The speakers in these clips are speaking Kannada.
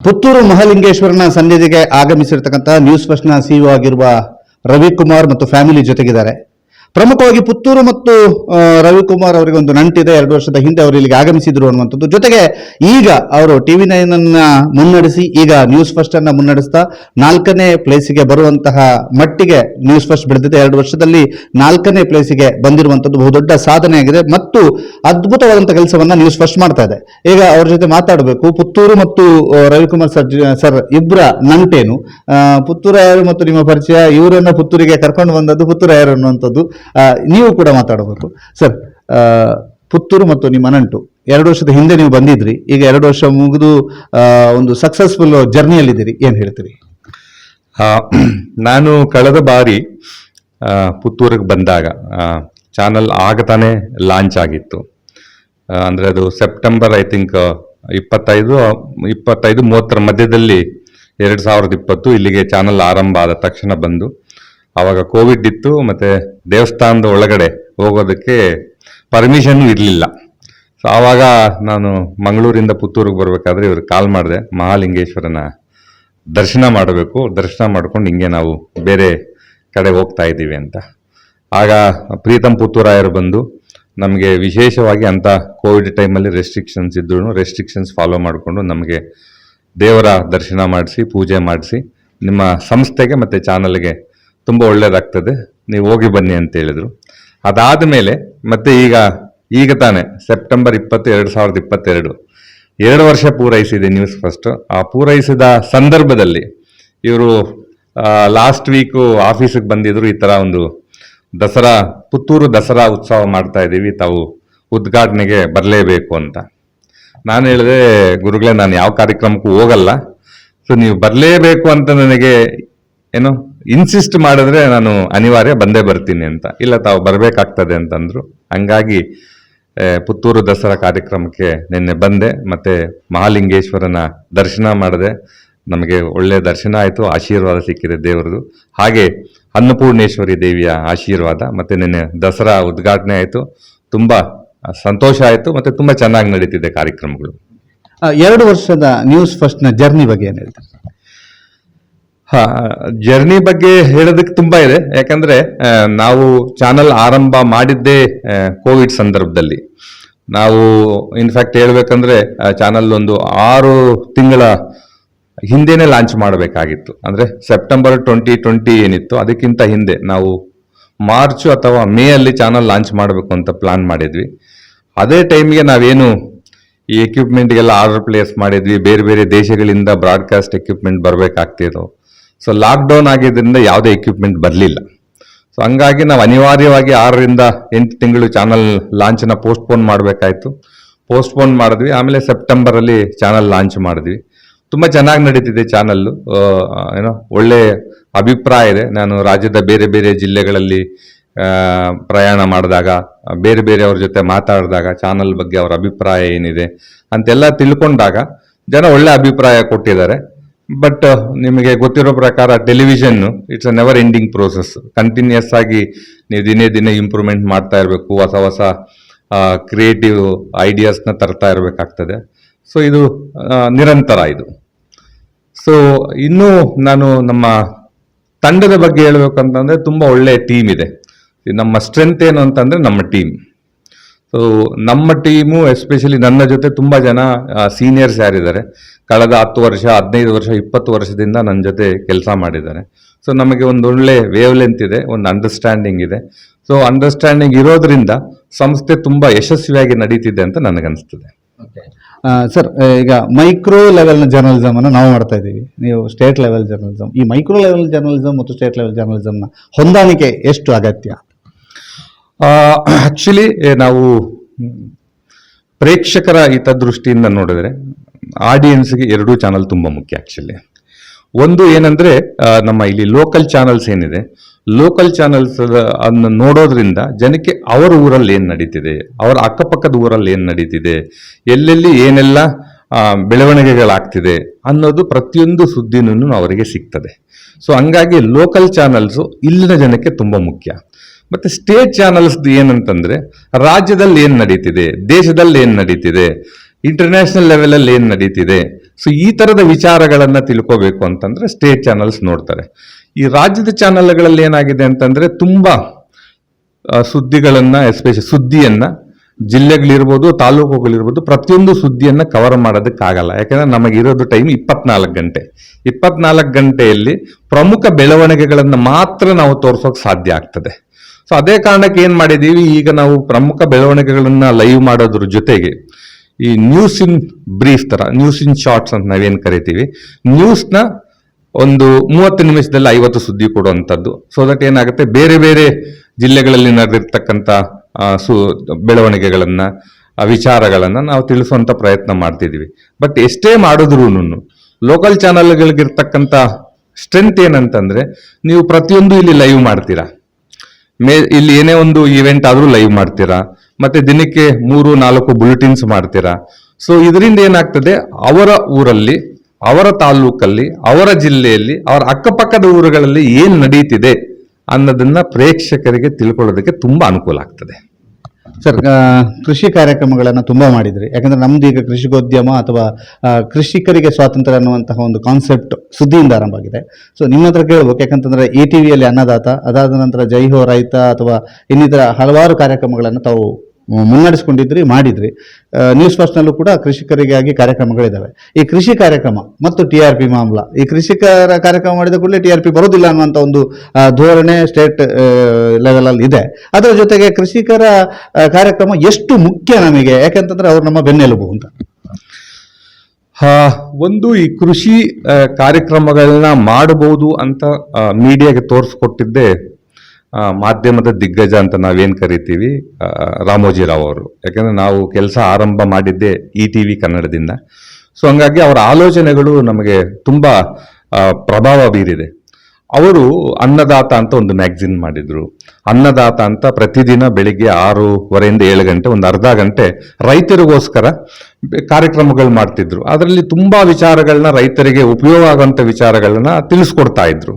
ಪುತ್ತೂರು ಮಹಾಲಿಂಗೇಶ್ವರನ ಸನ್ನಿಧಿಗೆ ಆಗಮಿಸಿರ್ತಕ್ಕಂಥ ನ್ಯೂಸ್ ಫಸ್ಟ್ನ ಸಿಇಒ ಆಗಿರುವ ರವಿಕುಮಾರ್ ಮತ್ತು ಫ್ಯಾಮಿಲಿ ಜೊತೆಗಿದ್ದಾರೆ. ಪ್ರಮುಖವಾಗಿ ಪುತ್ತೂರು ಮತ್ತು ರವಿಕುಮಾರ್ ಅವರಿಗೆ ಒಂದು ನಂಟಿದೆ. 2 ವರ್ಷದ ಹಿಂದೆ ಅವರು ಇಲ್ಲಿಗೆ ಆಗಮಿಸಿದ್ರು ಅನ್ನುವಂಥದ್ದು. ಜೊತೆಗೆ ಈಗ ಅವರು TV9 ಅನ್ನ ಮುನ್ನಡೆಸಿ ಈಗ ನ್ಯೂಸ್ ಫಸ್ಟ್ ಅನ್ನ ಮುನ್ನಡೆಸ್ತಾ 4ನೇ ಪ್ಲೇಸಿಗೆ ಬರುವಂತಹ ಮಟ್ಟಿಗೆ ನ್ಯೂಸ್ ಫಸ್ಟ್ ಬೆಳೆದಿದೆ. 2 ವರ್ಷದಲ್ಲಿ 4ನೇ ಪ್ಲೇಸಿಗೆ ಬಂದಿರುವಂಥದ್ದು ಬಹುದೊಡ್ಡ ಸಾಧನೆ ಆಗಿದೆ ಮತ್ತು ಅದ್ಭುತವಾದಂತಹ ಕೆಲಸವನ್ನ ನ್ಯೂಸ್ ಫಸ್ಟ್ ಮಾಡ್ತಾ ಇದೆ. ಈಗ ಅವ್ರ ಜೊತೆ ಮಾತಾಡಬೇಕು. ಪುತ್ತೂರು ಮತ್ತು ರವಿಕುಮಾರ್ ಸರ್ ಇಬ್ಬರ ನಂಟೇನು, ಪುತ್ತೂರು ಯಾರು ಮತ್ತು ನಿಮ್ಮ ಪರಿಚಯ, ಇವರನ್ನ ಪುತ್ತೂರಿಗೆ ಕರ್ಕೊಂಡು ಬಂದದ್ದು ಪುತ್ತೂರು ಯಾರು ಅನ್ನುವಂಥದ್ದು ನೀವು ಕೂಡ ಮಾತಾಡಬೇಕು. ಸರ್, ಪುತ್ತೂರು ಮತ್ತು ನಿಮ್ಮ ನಂಟು 2 ವರ್ಷದ ಹಿಂದೆ ನೀವು ಬಂದಿದ್ರಿ, ಈಗ 2 ವರ್ಷ ಮುಗಿದು ಒಂದು ಸಕ್ಸಸ್ಫುಲ್ ಜರ್ನಿಯಲ್ಲಿದ್ದೀರಿ, ಏನ್ ಹೇಳ್ತೀರಿ? ನಾನು ಕಳೆದ ಬಾರಿ ಪುತ್ತೂರಿಗೆ ಬಂದಾಗ ಚಾನಲ್ ಆಗತಾನೆ ಲಾಂಚ್ ಆಗಿತ್ತು. ಅಂದ್ರೆ ಅದು ಸೆಪ್ಟೆಂಬರ್ ಐ ಥಿಂಕ್ 25-30 ಮಧ್ಯದಲ್ಲಿ 2020 ಇಲ್ಲಿಗೆ ಚಾನಲ್ ಆರಂಭ ಆದ ತಕ್ಷಣ ಬಂದು, ಆವಾಗ ಕೋವಿಡ್ ಇತ್ತು, ಮತ್ತೆ ದೇವಸ್ಥಾನದ ಒಳಗಡೆ ಹೋಗೋದಕ್ಕೆ ಪರ್ಮಿಷನ್ ಇರಲಿಲ್ಲ. ಸೊ ಆವಾಗ ನಾನು ಮಂಗಳೂರಿಂದ ಪುತ್ತೂರಿಗೆ ಬರಬೇಕಾದ್ರೆ ಇವ್ರಿಗೆ ಕಾಲ್ ಮಾಡಿದೆ, ಮಹಾಲಿಂಗೇಶ್ವರನ ದರ್ಶನ ಮಾಡಬೇಕು, ದರ್ಶನ ಮಾಡ್ಕೊಂಡು ಹಿಂಗೆ ನಾವು ಬೇರೆ ಕಡೆ ಹೋಗ್ತಾ ಇದ್ದೀವಿ ಅಂತ. ಆಗ ಪ್ರೀತಮ್ ಪುತ್ತೂರಾಯರು ಬಂದು ನಮಗೆ ವಿಶೇಷವಾಗಿ ಅಂಥ ಕೋವಿಡ್ ಟೈಮಲ್ಲಿ ರೆಸ್ಟ್ರಿಕ್ಷನ್ಸ್ ಇದ್ರೂ ರೆಸ್ಟ್ರಿಕ್ಷನ್ಸ್ ಫಾಲೋ ಮಾಡಿಕೊಂಡು ನಮಗೆ ದೇವರ ದರ್ಶನ ಮಾಡಿಸಿ, ಪೂಜೆ ಮಾಡಿಸಿ, ನಿಮ್ಮ ಸಂಸ್ಥೆಗೆ ಮತ್ತು ಚಾನಲ್ಗೆ ತುಂಬ ಒಳ್ಳೇದಾಗ್ತದೆ, ನೀವು ಹೋಗಿ ಬನ್ನಿ ಅಂತ ಹೇಳಿದರು. ಅದಾದ ಮೇಲೆ ಮತ್ತೆ ಈಗ ತಾನೆ ಸೆಪ್ಟೆಂಬರ್ 20, 2022 2 ವರ್ಷ ಪೂರೈಸಿದೆ ನ್ಯೂಸ್ ಫಸ್ಟ್. ಆ ಪೂರೈಸಿದ ಸಂದರ್ಭದಲ್ಲಿ ಇವರು ಲಾಸ್ಟ್ ವೀಕು ಆಫೀಸಿಗೆ ಬಂದಿದ್ರು. ಈ ಥರ ಒಂದು ಪುತ್ತೂರು ದಸರಾ ಉತ್ಸವ ಮಾಡ್ತಾ ಇದ್ದೀವಿ, ತಾವು ಉದ್ಘಾಟನೆಗೆ ಬರಲೇಬೇಕು ಅಂತ. ನಾನು ಹೇಳಿದೆ, ಗುರುಗಳೇ ನಾನು ಯಾವ ಕಾರ್ಯಕ್ರಮಕ್ಕೂ ಹೋಗಲ್ಲ, ಸೊ ನೀವು ಬರಲೇಬೇಕು ಅಂತ ನನಗೆ ಏನೋ ಇನ್ಸಿಸ್ಟ್ ಮಾಡಿದ್ರೆ ನಾನು ಅನಿವಾರ್ಯ ಬಂದೇ ಬರ್ತೀನಿ ಅಂತ. ಇಲ್ಲ, ತಾವು ಬರಬೇಕಾಗ್ತದೆ ಅಂತಂದ್ರು. ಹಂಗಾಗಿ ಪುತ್ತೂರು ದಸರಾ ಕಾರ್ಯಕ್ರಮಕ್ಕೆ ನಿನ್ನೆ ಬಂದೆ, ಮತ್ತೆ ಮಹಾಲಿಂಗೇಶ್ವರನ ದರ್ಶನ ಮಾಡಿದೆ. ನಮಗೆ ಒಳ್ಳೆ ದರ್ಶನ ಆಯಿತು, ಆಶೀರ್ವಾದ ಸಿಕ್ಕಿದೆ ದೇವರದು. ಹಾಗೆ ಅನ್ನಪೂರ್ಣೇಶ್ವರಿ ದೇವಿಯ ಆಶೀರ್ವಾದ, ಮತ್ತೆ ನಿನ್ನೆ ದಸರಾ ಉದ್ಘಾಟನೆ ಆಯಿತು. ತುಂಬ ಸಂತೋಷ ಆಯಿತು, ಮತ್ತೆ ತುಂಬ ಚೆನ್ನಾಗಿ ನಡೀತಿದೆ ಕಾರ್ಯಕ್ರಮಗಳು. 2 ವರ್ಷದ ನ್ಯೂಸ್ ಫಸ್ಟ್ನ ಜರ್ನಿ ಬಗ್ಗೆ ಏನು ಹೇಳ್ತಾರೆ? ಜರ್ನಿ ಬಗ್ಗೆ ಹೇಳೋದಕ್ಕೆ ತುಂಬಾ ಇದೆ. ಯಾಕಂದ್ರೆ ನಾವು ಚಾನಲ್ ಆರಂಭ ಮಾಡಿದ್ದೇ ಕೋವಿಡ್ ಸಂದರ್ಭದಲ್ಲಿ. ನಾವು ಇನ್ಫ್ಯಾಕ್ಟ್ ಹೇಳ್ಬೇಕಂದ್ರೆ ಚಾನಲ್ ಒಂದು 6 ತಿಂಗಳ ಹಿಂದೆನೆ ಲಾಂಚ್ ಮಾಡಬೇಕಾಗಿತ್ತು. ಅಂದ್ರೆ ಸೆಪ್ಟೆಂಬರ್ 2020 ಏನಿತ್ತು ಅದಕ್ಕಿಂತ ಹಿಂದೆ ನಾವು ಮಾರ್ಚ್ ಅಥವಾ ಮೇ ಅಲ್ಲಿ ಚಾನಲ್ ಲಾಂಚ್ ಮಾಡಬೇಕು ಅಂತ ಪ್ಲಾನ್ ಮಾಡಿದ್ವಿ. ಅದೇ ಟೈಮ್ಗೆ ನಾವೇನು ಈ ಎಕ್ವಿಪ್ಮೆಂಟ್ಗೆಲ್ಲ ಆರ್ಡರ್ ಪ್ಲೇಸ್ ಮಾಡಿದ್ವಿ, ಬೇರೆ ಬೇರೆ ದೇಶಗಳಿಂದ ಬ್ರಾಡ್ಕಾಸ್ಟ್ ಎಕ್ವಿಪ್ಮೆಂಟ್ ಬರಬೇಕಾಗ್ತಿತ್ತು. ಸೊ ಲಾಕ್ಡೌನ್ ಆಗಿದ್ದರಿಂದ ಯಾವುದೇ ಎಕ್ವಿಪ್ಮೆಂಟ್ ಬರಲಿಲ್ಲ. ಸೊ ಹಂಗಾಗಿ ನಾವು ಅನಿವಾರ್ಯವಾಗಿ 6ರಿಂದ 8 ತಿಂಗಳು ಚಾನಲ್ ಲಾಂಚ್ನ ಪೋಸ್ಟ್ಪೋನ್ ಮಾಡಬೇಕಾಯ್ತು. ಪೋಸ್ಟ್ಪೋನ್ ಮಾಡಿದ್ವಿ. ಆಮೇಲೆ ಸೆಪ್ಟೆಂಬರಲ್ಲಿ ಚಾನಲ್ ಲಾಂಚ್ ಮಾಡಿದ್ವಿ. ತುಂಬ ಚೆನ್ನಾಗಿ ನಡೀತಿದೆ ಚಾನಲ್ಲು. ಒಳ್ಳೆ ಅಭಿಪ್ರಾಯ ಇದೆ. ನಾನು ರಾಜ್ಯದ ಬೇರೆ ಬೇರೆ ಜಿಲ್ಲೆಗಳಲ್ಲಿ ಪ್ರಯಾಣ ಮಾಡಿದಾಗ, ಬೇರೆ ಬೇರೆಯವ್ರ ಜೊತೆ ಮಾತಾಡಿದಾಗ ಚಾನಲ್ ಬಗ್ಗೆ ಅವ್ರ ಅಭಿಪ್ರಾಯ ಏನಿದೆ ಅಂತೆಲ್ಲ ತಿಳ್ಕೊಂಡಾಗ ಜನ ಒಳ್ಳೆ ಅಭಿಪ್ರಾಯ ಕೊಟ್ಟಿದ್ದಾರೆ. ಬಟ್ ನಿಮಗೆ ಗೊತ್ತಿರೋ ಪ್ರಕಾರ television it's a never ending process. Continuous ಆಗಿ ನೀವು ದಿನೇ ಇಂಪ್ರೂವ್ಮೆಂಟ್ ಮಾಡ್ತಾ ಇರಬೇಕು, ಹೊಸ ಕ್ರಿಯೇಟಿವ್ ಐಡಿಯಾಸ್ನ ತರ್ತಾ ಇರಬೇಕಾಗ್ತದೆ. ಸೊ ಇದು ನಿರಂತರ ಇದು. ಸೊ ಇನ್ನೂ ನಾನು ನಮ್ಮ ತಂಡದ ಬಗ್ಗೆ ಹೇಳ್ಬೇಕಂತಂದ್ರೆ ತುಂಬ ಒಳ್ಳೆ ಟೀಮ್ ಇದೆ. ನಮ್ಮ ಸ್ಟ್ರೆಂತ್ ಏನು ಅಂತಂದ್ರೆ ನಮ್ಮ ಟೀಮ್. ಸೊ ನಮ್ಮ ಟೀಮು ಎಸ್ಪೆಷಲಿ ನನ್ನ ಜೊತೆ ತುಂಬ ಜನ ಸೀನಿಯರ್ಸ್ ಯಾರಿದ್ದಾರೆ, ಕಳೆದ 10 ವರ್ಷ 15 ವರ್ಷ 20 ವರ್ಷದಿಂದ ನನ್ನ ಜೊತೆ ಕೆಲಸ ಮಾಡಿದ್ದಾರೆ. ಸೊ ನಮಗೆ ಒಂದು ಒಳ್ಳೆ ವೇವ್ ಲೆಂತ್ ಇದೆ, ಒಂದು ಅಂಡರ್ಸ್ಟ್ಯಾಂಡಿಂಗ್ ಇದೆ. ಸೊ ಅಂಡರ್ಸ್ಟ್ಯಾಂಡಿಂಗ್ ಇರೋದ್ರಿಂದ ಸಂಸ್ಥೆ ತುಂಬ ಯಶಸ್ವಿಯಾಗಿ ನಡೀತಿದೆ ಅಂತ ನನಗನ್ನಿಸ್ತದೆ. ಸರ್, ಈಗ ಮೈಕ್ರೋ ಲೆವೆಲ್ನ ಜರ್ನಲಿಸಮ್ ಅನ್ನು ನಾವು ಮಾಡ್ತಾ ಇದ್ದೀವಿ, ನೀವು ಸ್ಟೇಟ್ ಲೆವೆಲ್ ಜರ್ನಲಿಸಮ್. ಈ ಮೈಕ್ರೋ ಲೆವೆಲ್ ಜರ್ನಲಿಸಮ್ ಮತ್ತು ಸ್ಟೇಟ್ ಲೆವೆಲ್ ಜರ್ನಲಿಸಮ್ನ ಹೊಂದಾಣಿಕೆ ಎಷ್ಟು ಅಗತ್ಯ? ಆಕ್ಚುಲಿ ನಾವು ಪ್ರೇಕ್ಷಕರ ಹಿತದೃಷ್ಟಿಯಿಂದ ನೋಡಿದ್ರೆ ಆಡಿಯನ್ಸ್ಗೆ 2 ಚಾನಲ್ ತುಂಬ ಮುಖ್ಯ. ಆಕ್ಚುಲಿ ಒಂದು ಏನಂದ್ರೆ ನಮ್ಮ ಇಲ್ಲಿ ಲೋಕಲ್ ಚಾನಲ್ಸ್ ಏನಿದೆ, ಲೋಕಲ್ ಚಾನಲ್ಸ್ ಅನ್ನು ನೋಡೋದ್ರಿಂದ ಜನಕ್ಕೆ ಅವರ ಊರಲ್ಲಿ ಏನು ನಡೀತಿದೆ, ಅವರ ಅಕ್ಕಪಕ್ಕದ ಊರಲ್ಲಿ ಏನು ನಡೀತಿದೆ, ಎಲ್ಲೆಲ್ಲಿ ಏನೆಲ್ಲ ಬೆಳವಣಿಗೆಗಳಾಗ್ತಿದೆ ಅನ್ನೋದು ಪ್ರತಿಯೊಂದು ಸುದ್ದಿನೂ ಅವರಿಗೆ ಸಿಗ್ತದೆ. ಸೊ ಹಂಗಾಗಿ ಲೋಕಲ್ ಚಾನಲ್ಸು ಇಲ್ಲಿನ ಜನಕ್ಕೆ ತುಂಬ ಮುಖ್ಯ. ಮತ್ತೆ ಸ್ಟೇಟ್ ಚಾನಲ್ಸ್ ಏನಂತಂದ್ರೆ ರಾಜ್ಯದಲ್ಲಿ ಏನು ನಡೀತಿದೆ, ದೇಶದಲ್ಲಿ ಏನು ನಡೀತಿದೆ, ಇಂಟರ್ನ್ಯಾಷನಲ್ ಲೆವೆಲಲ್ಲಿ ಏನು ನಡೀತಿದೆ, ಸೊ ಈ ತರದ ವಿಚಾರಗಳನ್ನ ತಿಳ್ಕೋಬೇಕು ಅಂತಂದ್ರೆ ಸ್ಟೇಟ್ ಚಾನಲ್ಸ್ ನೋಡ್ತಾರೆ. ಈ ರಾಜ್ಯದ ಚಾನಲ್ಗಳಲ್ಲಿ ಏನಾಗಿದೆ ಅಂತಂದ್ರೆ ತುಂಬಾ ಸುದ್ದಿಗಳನ್ನ, ಎಸ್ಪೆಷಲಿ ಸುದ್ದಿಯನ್ನ, ಜಿಲ್ಲೆಗಳಿರ್ಬೋದು, ತಾಲೂಕುಗಳಿರ್ಬೋದು, ಪ್ರತಿಯೊಂದು ಸುದ್ದಿಯನ್ನ ಕವರ್ ಮಾಡೋದಕ್ಕಾಗಲ್ಲ. ಯಾಕಂದ್ರೆ ನಮಗಿರೋದು ಟೈಮ್ 24 ಗಂಟೆ. 24 ಗಂಟೆಯಲ್ಲಿ ಪ್ರಮುಖ ಬೆಳವಣಿಗೆಗಳನ್ನ ಮಾತ್ರ ನಾವು ತೋರ್ಸೋಕ್ ಸಾಧ್ಯ ಆಗ್ತದೆ. ಸೊ ಅದೇ ಕಾರಣಕ್ಕೆ ಏನ್ ಮಾಡಿದೀವಿ, ಈಗ ನಾವು ಪ್ರಮುಖ ಬೆಳವಣಿಗೆಗಳನ್ನ ಲೈವ್ ಮಾಡೋದ್ರ ಜೊತೆಗೆ ಈ ನ್ಯೂಸ್ ಇನ್ ಬ್ರೀಫ್ ತರ, ನ್ಯೂಸ್ ಇನ್ ಶಾರ್ಟ್ಸ್ ಅಂತ ನಾವೇನ್ ಕರಿತೀವಿ, ನ್ಯೂಸ್ನ ಒಂದು 30 ನಿಮಿಷದಲ್ಲಿ 50 ಸುದ್ದಿ ಕೊಡುವಂಥದ್ದು. ಸೊ ದಟ್ ಏನಾಗುತ್ತೆ, ಬೇರೆ ಬೇರೆ ಜಿಲ್ಲೆಗಳಲ್ಲಿ ನಡೆದಿರ್ತಕ್ಕಂಥ ಬೆಳವಣಿಗೆಗಳನ್ನ, ವಿಚಾರಗಳನ್ನ ನಾವು ತಿಳಿಸುವಂತ ಪ್ರಯತ್ನ ಮಾಡ್ತಿದೀವಿ. ಬಟ್ ಎಷ್ಟೇ ಮಾಡಿದ್ರು ಲೋಕಲ್ ಚಾನಲ್ಗಳಿಗಿರ್ತಕ್ಕಂಥ ಸ್ಟ್ರೆಂತ್ ಏನಂತಂದ್ರೆ, ನೀವು ಪ್ರತಿಯೊಂದು ಇಲ್ಲಿ ಲೈವ್ ಮಾಡ್ತೀರಾ, ಇಲ್ಲಿ ಏನೇ ಒಂದು ಇವೆಂಟ್ ಆದ್ರೂ ಲೈವ್ ಮಾಡ್ತೀರಾ, ಮತ್ತೆ ದಿನಕ್ಕೆ 3-4 ಬುಲೆಟಿನ್ಸ್ ಮಾಡ್ತೀರಾ. ಸೊ ಇದರಿಂದ ಏನಾಗ್ತದೆ, ಅವರ ಊರಲ್ಲಿ, ಅವರ ತಾಲೂಕಲ್ಲಿ, ಅವರ ಜಿಲ್ಲೆಯಲ್ಲಿ, ಅವರ ಅಕ್ಕಪಕ್ಕದ ಊರುಗಳಲ್ಲಿ ಏನ್ ನಡೀತಿದೆ ಅನ್ನೋದನ್ನ ಪ್ರೇಕ್ಷಕರಿಗೆ ತಿಳ್ಕೊಳ್ಳೋದಕ್ಕೆ ತುಂಬಾ ಅನುಕೂಲ ಆಗ್ತದೆ. ಸರ್, ಕೃಷಿ ಕಾರ್ಯಕ್ರಮಗಳನ್ನು ತುಂಬಾ ಮಾಡಿದ್ರಿ. ಯಾಕಂದ್ರೆ ನಮ್ದು ಈಗ ಕೃಷಿಕೋದ್ಯಮ ಅಥವಾ ಕೃಷಿಕರಿಗೆ ಸ್ವಾತಂತ್ರ್ಯ ಅನ್ನುವಂತಹ ಒಂದು ಕಾನ್ಸೆಪ್ಟ್ ಸುದ್ದಿಯಿಂದ ಆರಂಭ ಆಗಿದೆ. ಸೊ ನಿಮ್ಮ ಹತ್ರ ಕೇಳ್ಬೇಕು, ಯಾಕಂತಂದ್ರೆ ATVಯಲ್ಲಿ ಅನ್ನದಾತ, ಅದಾದ ನಂತರ ಜೈ ಹೋ ರೈತ ಅಥವಾ ಇನ್ನಿತರ ಹಲವಾರು ಕಾರ್ಯಕ್ರಮಗಳನ್ನು ತಾವು ಮುನ್ನಡೆಸ್ಕೊಂಡಿದ್ರಿ, ಮಾಡಿದ್ರಿ. ನ್ಯೂಸ್ ಫಸ್ಟ್ನಲ್ಲೂ ಕೂಡ ಕೃಷಿಕರಿಗಾಗಿ ಕಾರ್ಯಕ್ರಮಗಳಿದ್ದಾವೆ. ಈ ಕೃಷಿ ಕಾರ್ಯಕ್ರಮ ಮತ್ತು TRP ಮಾಮಲ, ಈ ಕೃಷಿಕರ ಕಾರ್ಯಕ್ರಮ ಮಾಡಿದ ಕೂಡಲೇ TRP ಬರೋದಿಲ್ಲ ಅನ್ನುವಂಥ ಒಂದು ಧೋರಣೆ ಸ್ಟೇಟ್ ಲೆವೆಲ್ ಅಲ್ಲಿ ಇದೆ. ಅದರ ಜೊತೆಗೆ ಕೃಷಿಕರ ಕಾರ್ಯಕ್ರಮ ಎಷ್ಟು ಮುಖ್ಯ ನಮಗೆ, ಯಾಕಂತಂದ್ರೆ ಅವ್ರು ನಮ್ಮ ಬೆನ್ನೆಲುಬು ಅಂತ. ಒಂದು ಈ ಕೃಷಿ ಕಾರ್ಯಕ್ರಮಗಳನ್ನ ಮಾಡಬಹುದು ಅಂತ ಮೀಡಿಯಾಗೆ ತೋರಿಸ್ಕೊಟ್ಟಿದ್ದೆ ಮಾಧ್ಯಮದ ದಿಗ್ಗಜ ಅಂತ ನಾವೇನ್ ಕರಿತೀವಿ, ರಾಮೋಜಿರಾವ್ ಅವರು. ಯಾಕಂದ್ರೆ ನಾವು ಕೆಲಸ ಆರಂಭ ಮಾಡಿದ್ದೆ ETV ಕನ್ನಡದಿಂದ. ಸೊ ಹಂಗಾಗಿ ಅವರ ಆಲೋಚನೆಗಳು ನಮಗೆ ತುಂಬಾ ಪ್ರಭಾವ ಬೀರಿದೆ. ಅವರು ಅನ್ನದಾತ ಅಂತ ಒಂದು ಮ್ಯಾಗಝಿನ್ ಮಾಡಿದ್ರು. ಅನ್ನದಾತ ಅಂತ ಪ್ರತಿದಿನ ಬೆಳಿಗ್ಗೆ 6:30 7 ಗಂಟೆ ಒಂದು ಅರ್ಧ ಗಂಟೆ ರೈತರಿಗೋಸ್ಕರ ಕಾರ್ಯಕ್ರಮಗಳು ಮಾಡ್ತಿದ್ರು. ಅದರಲ್ಲಿ ತುಂಬಾ ವಿಚಾರಗಳನ್ನ, ರೈತರಿಗೆ ಉಪಯೋಗ ಆಗುವಂತ ವಿಚಾರಗಳನ್ನ ತಿಳಿಸ್ಕೊಡ್ತಾ ಇದ್ರು.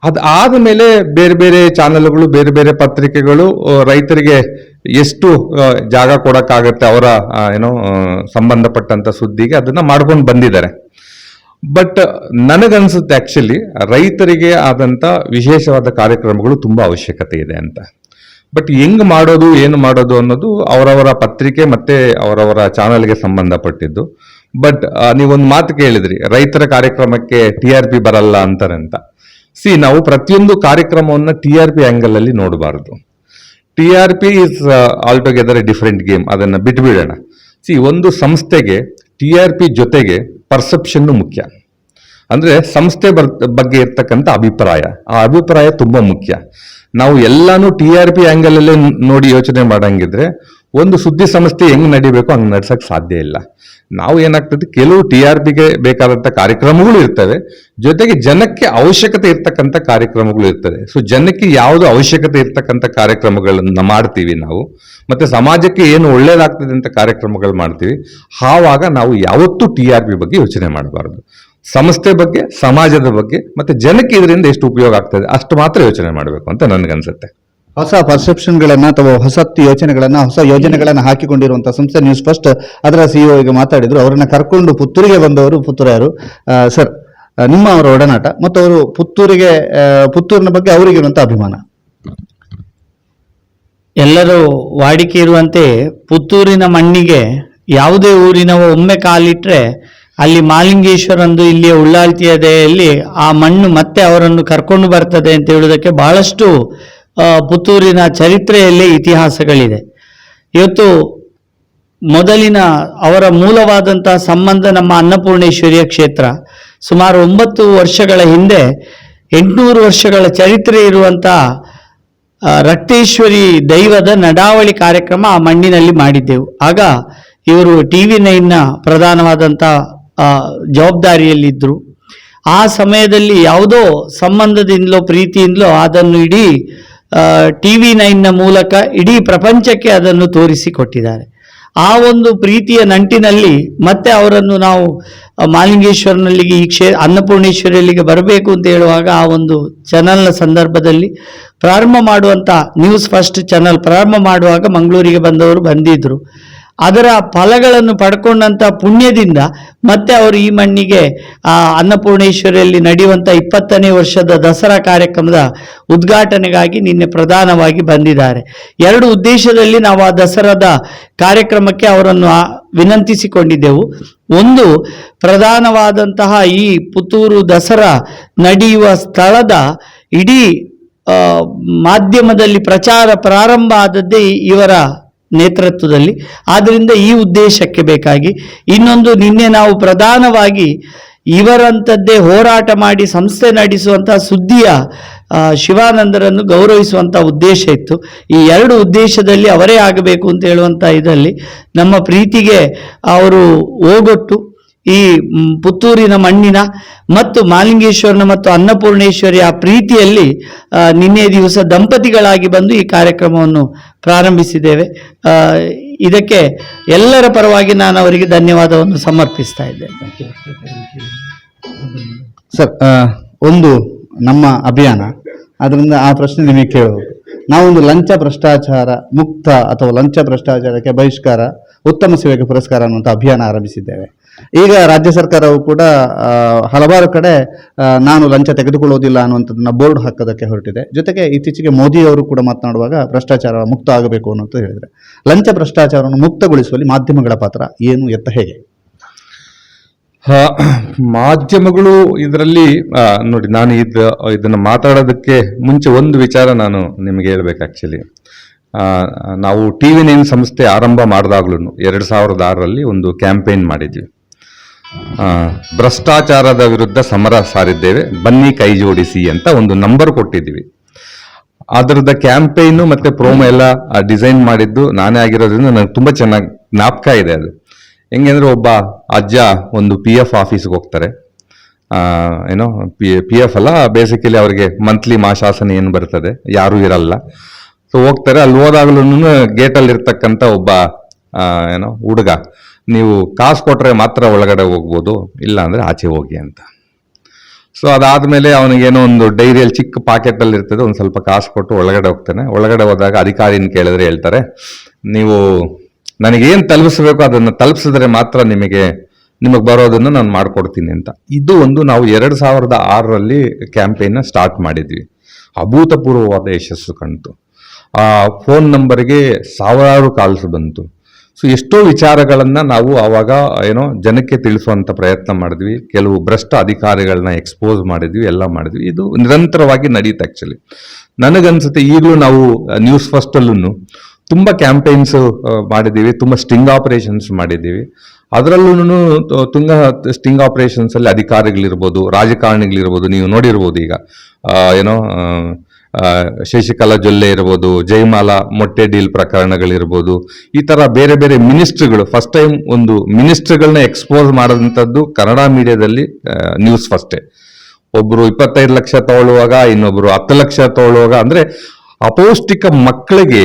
ಅದಾದ ಮೇಲೆ ಬೇರೆ ಬೇರೆ ಚಾನೆಲ್ಗಳು, ಬೇರೆ ಬೇರೆ ಪತ್ರಿಕೆಗಳು ರೈತರಿಗೆ ಎಷ್ಟು ಜಾಗ ಕೊಡಕ್ಕಾಗತ್ತೆ ಅವರ ಸಂಬಂಧಪಟ್ಟಂತ ಸುದ್ದಿಗೆ ಅದನ್ನ ಮಾಡ್ಕೊಂಡು ಬಂದಿದ್ದಾರೆ. ಬಟ್ ನನಗನ್ಸುತ್ತೆ ಆಕ್ಚುಲಿ ರೈತರಿಗೆ ಆದಂತ ವಿಶೇಷವಾದ ಕಾರ್ಯಕ್ರಮಗಳು ತುಂಬಾ ಅವಶ್ಯಕತೆ ಇದೆ ಅಂತ. ಬಟ್ ಹೆಂಗ್ ಮಾಡೋದು, ಏನು ಮಾಡೋದು ಅನ್ನೋದು ಅವರವರ ಪತ್ರಿಕೆ ಮತ್ತೆ ಅವರವರ ಚಾನೆಲ್ಗೆ ಸಂಬಂಧಪಟ್ಟಿದ್ದು. ಬಟ್ ನೀವೊಂದು ಮಾತು ಕೇಳಿದ್ರಿ, ರೈತರ ಕಾರ್ಯಕ್ರಮಕ್ಕೆ TRP ಬರಲ್ಲ ಅಂತಾರೆ ಅಂತ. ನಾವು ಪ್ರತಿಯೊಂದು ಕಾರ್ಯಕ್ರಮವನ್ನ TRP ಆಂಗಲ್ ಅಲ್ಲಿ ನೋಡಬಾರದು. TRP is all together A different game. ಅದನ್ನ ಬಿಟ್ಬಿಡೋಣ. ಒಂದು ಸಂಸ್ಥೆಗೆ TRP ಜೊತೆಗೆ ಪರ್ಸೆಪ್ಷನ್ ಮುಖ್ಯ. ಅಂದ್ರೆ ಸಂಸ್ಥೆ ಬಗ್ಗೆ ಇರ್ತಕ್ಕಂಥ ಅಭಿಪ್ರಾಯ, ಆ ಅಭಿಪ್ರಾಯ ತುಂಬಾ ಮುಖ್ಯ. ನಾವು ಎಲ್ಲಾನು TRP ಆಂಗಲ್ ಅಲ್ಲೇ ನೋಡಿ ಯೋಚನೆ ಮಾಡಂಗಿದ್ರೆ ಒಂದು ಸುದ್ದಿ ಸಂಸ್ಥೆ ಹೆಂಗ್ ನಡಿಬೇಕು ಹಂಗ್ ನಡ್ಸಕ್ ಸಾಧ್ಯ ಇಲ್ಲ. ನಾವು ಏನಾಗ್ತದೆ, ಕೆಲವು TRPಗೆ ಬೇಕಾದಂತ ಕಾರ್ಯಕ್ರಮಗಳು ಇರ್ತವೆ, ಜೊತೆಗೆ ಜನಕ್ಕೆ ಅವಶ್ಯಕತೆ ಇರ್ತಕ್ಕಂಥ ಕಾರ್ಯಕ್ರಮಗಳು ಇರ್ತದೆ. ಸೊ ಜನಕ್ಕೆ ಯಾವುದು ಅವಶ್ಯಕತೆ ಇರ್ತಕ್ಕಂಥ ಕಾರ್ಯಕ್ರಮಗಳನ್ನ ಮಾಡ್ತೀವಿ ನಾವು, ಮತ್ತೆ ಸಮಾಜಕ್ಕೆ ಏನು ಒಳ್ಳೇದಾಗ್ತದೆ ಅಂತ ಕಾರ್ಯಕ್ರಮಗಳು ಮಾಡ್ತೀವಿ. ಆವಾಗ ನಾವು ಯಾವತ್ತೂ TRP ಬಗ್ಗೆ ಯೋಚನೆ ಮಾಡಬಾರದು. ಸಂಸ್ಥೆ ಬಗ್ಗೆ, ಸಮಾಜದ ಬಗ್ಗೆ, ಮತ್ತೆ ಜನಕ್ಕೆ ಇದರಿಂದ ಎಷ್ಟು ಉಪಯೋಗ ಆಗ್ತದೆ ಅಷ್ಟು ಮಾತ್ರ ಯೋಚನೆ ಮಾಡಬೇಕು ಅಂತ ನನ್ಗನ್ಸುತ್ತೆ. ಹೊಸ ಪರ್ಸೆಪ್ಷನ್ಗಳನ್ನ ಅಥವಾ ಹೊಸ ಯೋಚನೆಗಳನ್ನ, ಹೊಸ ಯೋಜನೆಗಳನ್ನ ಹಾಕಿಕೊಂಡಿರುವಂತಹ ಸಂಸ್ಥೆ ನ್ಯೂಸ್ ಫಸ್ಟ್. ಅದರ CEO ಈಗ ಮಾತಾಡಿದ್ರು. ಅವರನ್ನ ಕರ್ಕೊಂಡು ಪುತ್ತೂರಿಗೆ ಬಂದವರು ಪುತ್ತೂರ್ಯಾರು. ಸರ್, ನಿಮ್ಮ ಅವರ ಒಡನಾಟ ಮತ್ತು ಅವರು ಪುತ್ತೂರಿನ ಬಗ್ಗೆ ಅವರಿಗಿರುವಂತಹ ಅಭಿಮಾನ. ಎಲ್ಲರೂ ವಾಡಿಕೆ ಇರುವಂತೆ ಪುತ್ತೂರಿನ ಮಣ್ಣಿಗೆ ಯಾವುದೇ ಊರಿನವ ಒಮ್ಮೆ ಕಾಲಿಟ್ರೆ ಅಲ್ಲಿ ಮಾಲಿಂಗೇಶ್ವರಂದು ಇಲ್ಲಿಯ ಉಳ್ಳಾಲ್ತಿಯ ದೆಯಲ್ಲಿ ಆ ಮಣ್ಣು ಮತ್ತೆ ಅವರನ್ನು ಕರ್ಕೊಂಡು ಬರ್ತದೆ ಅಂತ ಹೇಳುವುದಕ್ಕೆ ಬಹಳಷ್ಟು ಪುತ್ತೂರಿನ ಚರಿತ್ರೆಯಲ್ಲೇ ಇತಿಹಾಸಗಳಿದೆ. ಇವತ್ತು ಮೊದಲಿನ ಅವರ ಮೂಲವಾದಂತಹ ಸಂಬಂಧ ನಮ್ಮ ಅನ್ನಪೂರ್ಣೇಶ್ವರಿಯ ಕ್ಷೇತ್ರ. ಸುಮಾರು 9 ವರ್ಷಗಳ ಹಿಂದೆ 800 ವರ್ಷಗಳ ಚರಿತ್ರೆ ಇರುವಂತಹ ರಕ್ತೇಶ್ವರಿ ದೈವದ ನಡಾವಳಿ ಕಾರ್ಯಕ್ರಮ ಆ ಮಣ್ಣಿನಲ್ಲಿ ಮಾಡಿದ್ದೆವು. ಆಗ ಇವರು TV9ನ ಪ್ರಧಾನವಾದಂಥ ಜವಾಬ್ದಾರಿಯಲ್ಲಿದ್ದರು. ಆ ಸಮಯದಲ್ಲಿ ಯಾವುದೋ ಸಂಬಂಧದಿಂದಲೋ ಪ್ರೀತಿಯಿಂದಲೋ ಅದನ್ನು ಇಡೀ TV9ನ ಮೂಲಕ ಇಡೀ ಪ್ರಪಂಚಕ್ಕೆ ಅದನ್ನು ತೋರಿಸಿಕೊಟ್ಟಿದ್ದಾರೆ. ಆ ಒಂದು ಪ್ರೀತಿಯ ನಂಟಿನಲ್ಲಿ ಮತ್ತೆ ಅವರನ್ನು ನಾವು ಮಾಲಿಂಗೇಶ್ವರನಲ್ಲಿಗೆ ಈ ಅನ್ನಪೂರ್ಣೇಶ್ವರಿಯಲ್ಲಿಗೆ ಬರಬೇಕು ಅಂತ ಹೇಳುವಾಗ ಆ ಒಂದು ಚಾನಲ್ನ ಸಂದರ್ಭದಲ್ಲಿ ಪ್ರಾರಂಭ ಮಾಡುವಂಥ ನ್ಯೂಸ್ ಫಸ್ಟ್ ಚಾನಲ್ ಪ್ರಾರಂಭ ಮಾಡುವಾಗ ಮಂಗಳೂರಿಗೆ ಬಂದವರು ಬಂದಿದ್ದರು. ಅದರ ಫಲಗಳನ್ನು ಪಡ್ಕೊಂಡಂಥ ಪುಣ್ಯದಿಂದ ಮತ್ತೆ ಅವರು ಈ ಮಣ್ಣಿಗೆ ಅನ್ನಪೂರ್ಣೇಶ್ವರಿಯಲ್ಲಿ ನಡೆಯುವಂಥ 20ನೇ ವರ್ಷದ ದಸರಾ ಕಾರ್ಯಕ್ರಮದ ಉದ್ಘಾಟನೆಗಾಗಿ ನಿನ್ನೆ ಪ್ರಧಾನವಾಗಿ ಬಂದಿದ್ದಾರೆ. 2 ಉದ್ದೇಶದಲ್ಲಿ ನಾವು ಆ ದಸರಾದ ಕಾರ್ಯಕ್ರಮಕ್ಕೆ ಅವರನ್ನು ವಿನಂತಿಸಿಕೊಂಡಿದ್ದೆವು. ಒಂದು, ಪ್ರಧಾನವಾದಂತಹ ಈ ಪುತ್ತೂರು ದಸರಾ ನಡೆಯುವ ಸ್ಥಳದ ಇಡೀ ಮಾಧ್ಯಮದಲ್ಲಿ ಪ್ರಚಾರ ಪ್ರಾರಂಭ ಆದದ್ದೇ ಇವರ ನೇತೃತ್ವದಲ್ಲಿ. ಆದ್ದರಿಂದ ಈ ಉದ್ದೇಶಕ್ಕೆ ಬೇಕಾಗಿ. ಇನ್ನೊಂದು, ನಿನ್ನೆ ನಾವು ಪ್ರಧಾನವಾಗಿ ಇವರಂಥದ್ದೇ ಹೋರಾಟ ಮಾಡಿ ಸಂಸ್ಥೆ ನಡೆಸುವಂತಹ ಸುದ್ದಿಯ ಶಿವಾನಂದರನ್ನು ಗೌರವಿಸುವಂಥ ಉದ್ದೇಶ ಇತ್ತು. ಈ 2 ಉದ್ದೇಶದಲ್ಲಿ ಅವರೇ ಆಗಬೇಕು ಅಂತ ಹೇಳುವಂಥ ಇದರಲ್ಲಿ ನಮ್ಮ ಪ್ರೀತಿಗೆ ಅವರು ಓಗೊಟ್ಟು ಈ ಪುತ್ತೂರಿನ ಮಣ್ಣಿನ ಮತ್ತು ಮಾಲಿಂಗೇಶ್ವರನ ಮತ್ತು ಅನ್ನಪೂರ್ಣೇಶ್ವರಿಯ ಪ್ರೀತಿಯಲ್ಲಿ ನಿನ್ನೆ ದಿವಸ ದಂಪತಿಗಳಾಗಿ ಬಂದು ಈ ಕಾರ್ಯಕ್ರಮವನ್ನು ಪ್ರಾರಂಭಿಸಿದ್ದೇವೆ. ಇದಕ್ಕೆ ಎಲ್ಲರ ಪರವಾಗಿ ನಾನು ಅವರಿಗೆ ಧನ್ಯವಾದವನ್ನು ಸಮರ್ಪಿಸ್ತಾ ಇದ್ದೇನೆ. ಸರ್, ಒಂದು ನಮ್ಮ ಅಭಿಯಾನ, ಅದರಿಂದ ಆ ಪ್ರಶ್ನೆ ನಿಮಗೆ ಕೇಳಬೇಕು. ನಾವೊಂದು ಲಂಚ ಭ್ರಷ್ಟಾಚಾರ ಮುಕ್ತ ಅಥವಾ ಲಂಚ ಭ್ರಷ್ಟಾಚಾರಕ್ಕೆ ಬಹಿಷ್ಕಾರ, ಉತ್ತಮ ಸೇವೆಗೆ ಪುರಸ್ಕಾರ ಅನ್ನುವಂಥ ಅಭಿಯಾನ ಆರಂಭಿಸಿದ್ದೇವೆ. ಈಗ ರಾಜ್ಯ ಸರ್ಕಾರವು ಕೂಡ ಹಲವಾರು ಕಡೆ ನಾನು ಲಂಚ ತೆಗೆದುಕೊಳ್ಳುವುದಿಲ್ಲ ಅನ್ನುವಂಥದ್ದನ್ನ ಬೋರ್ಡ್ ಹಾಕೋದಕ್ಕೆ ಹೊರಟಿದೆ. ಜೊತೆಗೆ ಇತ್ತೀಚೆಗೆ ಮೋದಿ ಅವರು ಕೂಡ ಮಾತನಾಡುವಾಗ ಭ್ರಷ್ಟಾಚಾರ ಮುಕ್ತ ಆಗಬೇಕು ಅನ್ನೋದು ಹೇಳಿದರೆ, ಲಂಚ ಭ್ರಷ್ಟಾಚಾರವನ್ನು ಮುಕ್ತಗೊಳಿಸುವಲ್ಲಿ ಮಾಧ್ಯಮಗಳ ಪಾತ್ರ ಏನು, ಎತ್ತ ಹೇಗೆ? ಮಾಧ್ಯಮಗಳು ಇದರಲ್ಲಿ ನೋಡಿ, ನಾನು ಇದನ್ನು ಮಾತಾಡೋದಕ್ಕೆ ಮುಂಚೆ ಒಂದು ವಿಚಾರ ನಾನು ನಿಮಗೆ ಹೇಳ್ಬೇಕು. ಆಕ್ಚುಲಿ ನಾವು TV9 ಸಂಸ್ಥೆ ಆರಂಭ ಮಾಡಿದಾಗ್ಲೂ 2006ರಲ್ಲಿ ಒಂದು ಕ್ಯಾಂಪೇನ್ ಮಾಡಿದ್ವಿ. ಭ್ರಷ್ಟಾಚಾರದ ವಿರುದ್ಧ ಸಮರ ಸಾರಿದ್ದೇವೆ, ಬನ್ನಿ ಕೈ ಜೋಡಿಸಿ ಅಂತ ಒಂದು ನಂಬರ್ ಕೊಟ್ಟಿದ್ವಿ. ಅದರದ ಕ್ಯಾಂಪೇನು ಮತ್ತೆ ಪ್ರೋಮೋ ಎಲ್ಲ ಡಿಸೈನ್ ಮಾಡಿದ್ದು ನಾನೇ ಆಗಿರೋದ್ರಿಂದ ನನಗೆ ತುಂಬಾ ಚೆನ್ನಾಗಿ ಜ್ಞಾಪಕ ಇದೆ. ಅದು ಹೆಂಗೆ ಅಂದ್ರೆ, ಒಬ್ಬ ಅಜ್ಜ ಒಂದು PF ಆಫೀಸ್ಗೆ ಹೋಗ್ತಾರೆ. ಏನೋ PF ಅಲ್ಲ, ಬೇಸಿಕಲಿ ಅವ್ರಿಗೆ ಮಂತ್ಲಿ ಮಾಶಾಸನ ಏನು ಬರ್ತದೆ, ಯಾರೂ ಇರಲ್ಲ. ಸೊ ಹೋಗ್ತಾರೆ. ಅಲ್ಲಿ ಹೋದಾಗ್ಲೂ ಗೇಟಲ್ಲಿ ಇರ್ತಕ್ಕಂಥ ಒಬ್ಬ ಏನೋ ಹುಡುಗ, ನೀವು ಕಾಸು ಕೊಟ್ರೆ ಮಾತ್ರ ಒಳಗಡೆ ಹೋಗ್ಬೋದು, ಇಲ್ಲ ಅಂದ್ರೆ ಆಚೆ ಹೋಗಿ ಅಂತ. ಸೊ ಅದಾದ್ಮೇಲೆ ಅವನಿಗೇನೋ ಒಂದು ಡೈರಿಯಲ್ಲಿ ಚಿಕ್ಕ ಪಾಕೆಟಲ್ಲಿ ಇರ್ತದೆ, ಒಂದು ಸ್ವಲ್ಪ ಕಾಸು ಕೊಟ್ಟು ಒಳಗಡೆ ಹೋಗ್ತಾನೆ. ಒಳಗಡೆ ಹೋದಾಗ ಅಧಿಕಾರಿನ ಕೇಳಿದ್ರೆ ಹೇಳ್ತಾರೆ, ನೀವು ನನಗೇನು ತಲುಪಿಸ್ಬೇಕು ಅದನ್ನು ತಲುಪಿಸಿದ್ರೆ ಮಾತ್ರ ನಿಮಗೆ ಬರೋದನ್ನು ನಾನು ಮಾಡ್ಕೊಡ್ತೀನಿ ಅಂತ. ಇದು ಒಂದು ನಾವು 2006ರಲ್ಲಿ ಕ್ಯಾಂಪೇನ್ ಸ್ಟಾರ್ಟ್ ಮಾಡಿದ್ವಿ. ಅಭೂತಪೂರ್ವವಾದ ಯಶಸ್ಸು ಕಾಣ್ತು. ಆ ಫೋನ್ ನಂಬರ್ಗೆ ಸಾವಿರಾರು ಕಾಲ್ಸ್ ಬಂತು. ಸೊ ಎಷ್ಟೋ ವಿಚಾರಗಳನ್ನ ನಾವು ಆವಾಗ ಏನೋ ಜನಕ್ಕೆ ತಿಳಿಸುವಂತ ಪ್ರಯತ್ನ ಮಾಡಿದ್ವಿ. ಕೆಲವು ಭ್ರಷ್ಟ ಅಧಿಕಾರಿಗಳನ್ನ ಎಕ್ಸ್ಪೋಸ್ ಮಾಡಿದ್ವಿ, ಎಲ್ಲ ಮಾಡಿದ್ವಿ. ಇದು ನಿರಂತರವಾಗಿ ನಡೀತು. ಆಕ್ಚುಲಿ ನನಗನ್ಸುತ್ತೆ ಈಗಲೂ ನಾವು ನ್ಯೂಸ್ ಫಸ್ಟ್ ಅಲ್ಲೂ ತುಂಬಾ ಕ್ಯಾಂಪೇನ್ಸ್ ಮಾಡಿದ್ದೀವಿ, ತುಂಬಾ ಸ್ಟಿಂಗ್ ಆಪರೇಷನ್ಸ್ ಮಾಡಿದ್ದೀವಿ. ಅದರಲ್ಲೂ ತುಂಬ ಸ್ಟಿಂಗ್ ಆಪರೇಷನ್ಸ್ ಅಲ್ಲಿ ಅಧಿಕಾರಿಗಳಿರ್ಬೋದು, ರಾಜಕಾರಣಿಗಳಿರ್ಬೋದು, ನೀವು ನೋಡಿರ್ಬೋದು. ಈಗ ಏನೋ ಶಶಿಕಲಾ ಜೊಲ್ಲೆ ಇರ್ಬೋದು, ಜಯಮಾಲಾ ಮೊಟ್ಟೆ ಡೀಲ್ ಪ್ರಕರಣಗಳಿರ್ಬೋದು, ಈ ತರ ಬೇರೆ ಬೇರೆ ಮಿನಿಸ್ಟ್ರಿಗಳು ಫಸ್ಟ್ ಟೈಮ್ ಒಂದು ಮಿನಿಸ್ಟ್ರಿಗಳನ್ನ ಎಕ್ಸ್ಪೋಸ್ ಮಾಡೋದಂಥದ್ದು ಕನ್ನಡ ಮೀಡಿಯಾದಲ್ಲಿ ನ್ಯೂಸ್ ಫಸ್ಟೇ. ಒಬ್ರು 25 ಲಕ್ಷ ತಗೊಳ್ಳುವಾಗ, ಇನ್ನೊಬ್ರು 10 ಲಕ್ಷ ತಗೊಳ್ಳುವಾಗ, ಅಂದ್ರೆ ಅಪೌಷ್ಟಿಕ ಮಕ್ಕಳಿಗೆ